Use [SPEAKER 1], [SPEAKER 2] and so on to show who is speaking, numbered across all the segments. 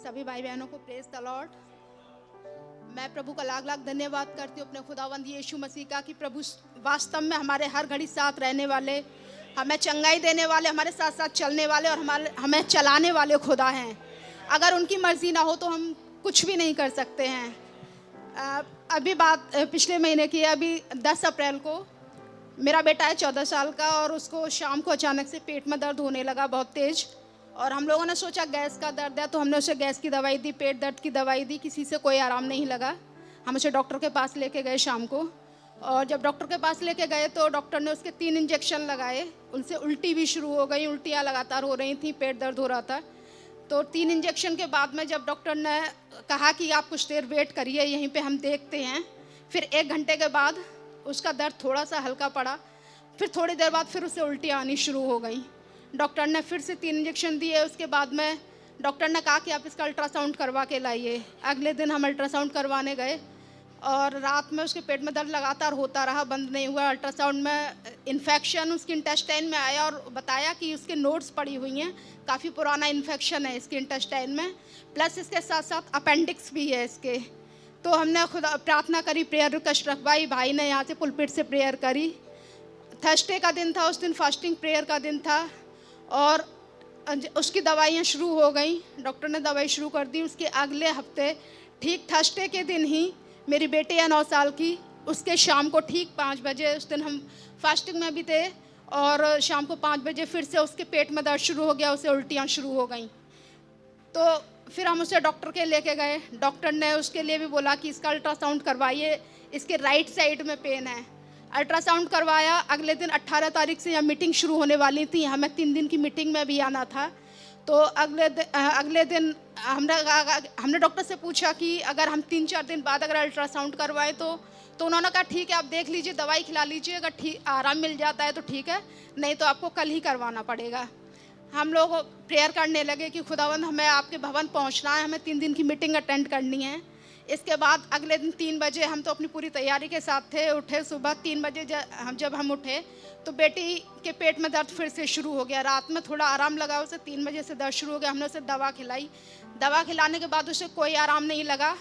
[SPEAKER 1] सभी भाई बहनों को प्रेज द लॉर्ड। मैं प्रभु का लाख लाख धन्यवाद करती हूँ अपने खुदावंद यीशु मसीह का कि प्रभु वास्तव में हमारे हर घड़ी साथ रहने वाले, हमें चंगाई देने वाले, हमारे साथ साथ चलने वाले और हमें चलाने वाले खुदा हैं। अगर उनकी मर्जी ना हो तो हम कुछ भी नहीं कर सकते हैं। अभी बात पिछले महीने की है। अभी 10 अप्रैल को मेरा बेटा है 14 साल का और उसको शाम को अचानक से पेट में दर्द होने लगा बहुत तेज़। और हम लोगों ने सोचा गैस का दर्द है, तो हमने उसे गैस की दवाई दी, पेट दर्द की दवाई दी, किसी से कोई आराम नहीं लगा। हम उसे डॉक्टर के पास लेके गए शाम को, और जब डॉक्टर के पास लेके गए तो डॉक्टर ने उसके 3 इंजेक्शन लगाए। उनसे उल्टी भी शुरू हो गई, उल्टियाँ लगातार हो रही थी, पेट दर्द हो रहा था। तो 3 इंजेक्शन के बाद में जब डॉक्टर ने कहा कि आप कुछ देर वेट करिए, यहीं पे हम देखते हैं, फिर 1 घंटे के बाद उसका दर्द थोड़ा सा हल्का पड़ा। फिर थोड़ी देर बाद फिर उसे उल्टियाँ आनी शुरू हो गई। डॉक्टर ने फिर से 3 इंजेक्शन दिए। उसके बाद में डॉक्टर ने कहा कि आप इसका अल्ट्रासाउंड करवा के लाइए। अगले दिन हम अल्ट्रासाउंड करवाने गए और रात में उसके पेट में दर्द लगातार होता रहा, बंद नहीं हुआ। अल्ट्रासाउंड में इन्फेक्शन उसकी इंटेस्टाइन में आया और बताया कि उसके नोड्स पड़ी हुई हैं, काफ़ी पुराना इन्फेक्शन है इसके इंटेस्टाइन में, प्लस इसके साथ साथ अपेंडिक्स भी है इसके। तो हमने खुदा प्रार्थना करी, प्रेयर रिक्वेस्ट रखवाई, भाई ने यहाँ से पुलपिट से प्रेयर करी। थर्सडे का दिन था, उस दिन फास्टिंग प्रेयर का दिन था और उसकी दवाइयाँ शुरू हो गई। डॉक्टर ने दवाई शुरू कर दी। उसके अगले हफ्ते ठीक थर्सडे के दिन ही मेरी बेटी है 9 साल की, उसके शाम को ठीक 5 बजे, उस दिन हम फास्टिंग में भी थे, और शाम को 5 बजे फिर से उसके पेट में दर्द शुरू हो गया, उसे उल्टियाँ शुरू हो गई। तो फिर हम उसे डॉक्टर के लेके गए। डॉक्टर ने उसके लिए भी बोला कि इसका अल्ट्रासाउंड करवाइए, इसके राइट साइड में पेन है। अल्ट्रासाउंड करवाया। अगले दिन 18 तारीख से यहाँ मीटिंग शुरू होने वाली थी, हमें 3 दिन की मीटिंग में भी आना था। तो अगले दिन हमने डॉक्टर से पूछा कि अगर हम 3-4 दिन बाद अगर अल्ट्रासाउंड करवाएं तो उन्होंने कहा ठीक है, आप देख लीजिए, दवाई खिला लीजिए, अगर ठीक आराम मिल जाता है तो ठीक है, नहीं तो आपको कल ही करवाना पड़ेगा। हम लोग प्रेयर करने लगे कि खुदावंद हमें आपके भवन पहुंचना है, हमें 3 दिन की मीटिंग अटेंड करनी है। इसके बाद अगले दिन 3 बजे हम तो अपनी पूरी तैयारी के साथ थे, उठे सुबह 3 बजे जब हम उठे तो बेटी के पेट में दर्द फिर से शुरू हो गया। रात में थोड़ा आराम लगा, उसे 3 बजे से दर्द शुरू हो गया। हमने उसे दवा खिलाई। दवा खिलाने के बाद उसे कोई आराम नहीं लगा।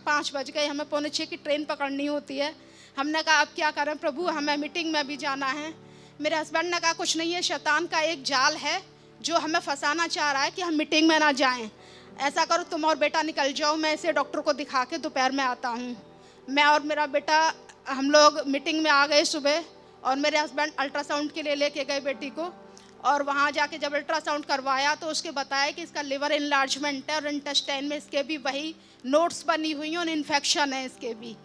[SPEAKER 1] 5 बज गए, हमें 5:45 की ट्रेन पकड़नी होती है। हमने कहा अब क्या करें प्रभु, हमें मीटिंग में भी जाना है। मेरे हस्बैंड ने कहा कुछ नहीं है, शैतान का एक जाल है जो हमें फंसाना चाह रहा है कि हम मीटिंग में ना जाएं। ऐसा करो तुम और बेटा निकल जाओ, मैं इसे डॉक्टर को दिखा के दोपहर में आता हूँ। मैं और मेरा बेटा हम लोग मीटिंग में आ गए सुबह, और मेरे हस्बैंड अल्ट्रासाउंड के लिए लेके गए बेटी को। और वहाँ जाके जब अल्ट्रासाउंड करवाया तो उसके बताया कि इसका लिवर इनलार्जमेंट है और इंटेस्टाइन में इसके भी वही नोट्स बनी हुई हैं और इन्फेक्शन है इसके भी।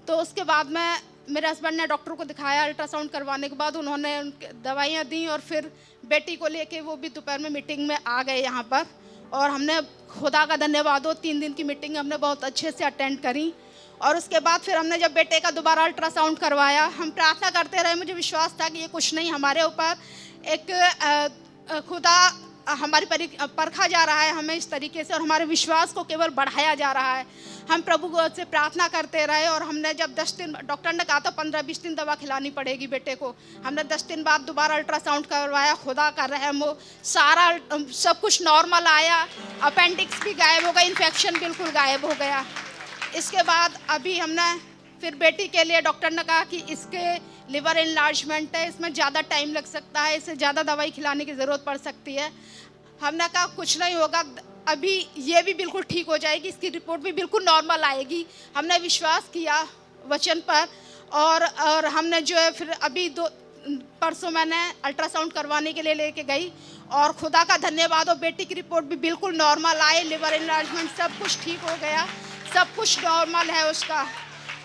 [SPEAKER 1] तो उसके बाद में मेरे हस्बैंड ने डॉक्टर को दिखाया। अल्ट्रासाउंड करवाने के बाद उन्होंने दवाइयाँ दी और फिर बेटी को लेके वो भी दोपहर में मीटिंग में आ गए यहाँ पर। और हमने खुदा का धन्यवाद हो, 3 दिन की मीटिंग हमने बहुत अच्छे से अटेंड करी। और उसके बाद फिर हमने जब बेटे का दोबारा अल्ट्रासाउंड करवाया, हम प्रार्थना करते रहे। मुझे विश्वास था कि ये कुछ नहीं, हमारे ऊपर एक खुदा हमारी परखा जा रहा है हमें इस तरीके से, और हमारे विश्वास को केवल बढ़ाया जा रहा है। हम प्रभु से प्रार्थना करते रहे। और हमने जब 10 दिन, डॉक्टर ने कहा था 15-20 दिन दवा खिलानी पड़ेगी बेटे को, हमने 10 दिन बाद दोबारा अल्ट्रासाउंड करवाया। खुदा का रहम हो, सारा सब कुछ नॉर्मल आया। अपेंडिक्स भी गायब हो गई, इन्फेक्शन बिल्कुल गायब हो गया। इसके बाद अभी हमने फिर बेटी के लिए, डॉक्टर ने कहा कि इसके लिवर इनलार्जमेंट है, इसमें ज़्यादा टाइम लग सकता है, इसे ज़्यादा दवाई खिलाने की ज़रूरत पड़ सकती है। हमने कहा कुछ नहीं होगा, अभी ये भी बिल्कुल ठीक हो जाएगी, इसकी रिपोर्ट भी बिल्कुल नॉर्मल आएगी। हमने विश्वास किया वचन पर, और हमने जो है फिर अभी परसों मैंने अल्ट्रासाउंड करवाने के लिए लेके गई, और खुदा का धन्यवाद हो, बेटी की रिपोर्ट भी बिल्कुल नॉर्मल आए, लिवर इनलार्जमेंट सब कुछ ठीक हो गया, सब कुछ नॉर्मल है उसका।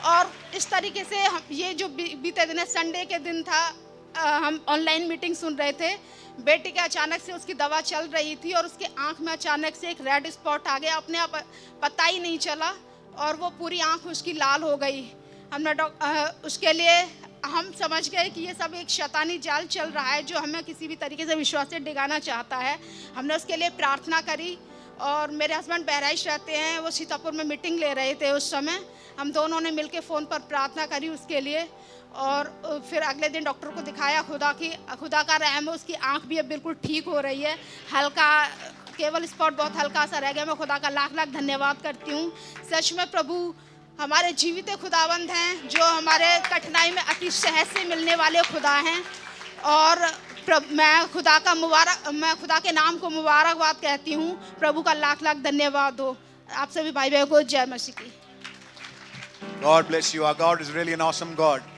[SPEAKER 1] और इस तरीके से हम ये जो बीते दिन, संडे के दिन था, हम ऑनलाइन मीटिंग सुन रहे थे। बेटी के अचानक से उसकी दवा चल रही थी और उसके आंख में अचानक से एक रेड स्पॉट आ गया, अपने आप पता ही नहीं चला, और वो पूरी आंख उसकी लाल हो गई। हमने उसके लिए हम समझ गए कि ये सब एक शैतानी जाल चल रहा है जो हमें किसी भी तरीके से विश्वास से डिगाना चाहता है। हमने उसके लिए प्रार्थना करी। और मेरे हस्बैंड बहराइच रहते हैं, वो सीतापुर में मीटिंग ले रहे थे उस समय। हम दोनों ने मिलके फ़ोन पर प्रार्थना करी उसके लिए, और फिर अगले दिन डॉक्टर को दिखाया। खुदा का रहम है, उसकी आंख भी अब बिल्कुल ठीक हो रही है, हल्का केवल स्पॉट बहुत हल्का सा रह गया। मैं खुदा का लाख लाख धन्यवाद करती हूँ। सच में प्रभु हमारे जीवित खुदावंद हैं, जो हमारे कठिनाई में अति सहज से मिलने वाले खुदा हैं। और मैं खुदा के नाम को मुबारकबाद कहती हूँ। प्रभु का लाख लाख धन्यवाद हो। आप सभी भाई बहनों को जय मसीह की।
[SPEAKER 2] God bless you. Our God is really an awesome God.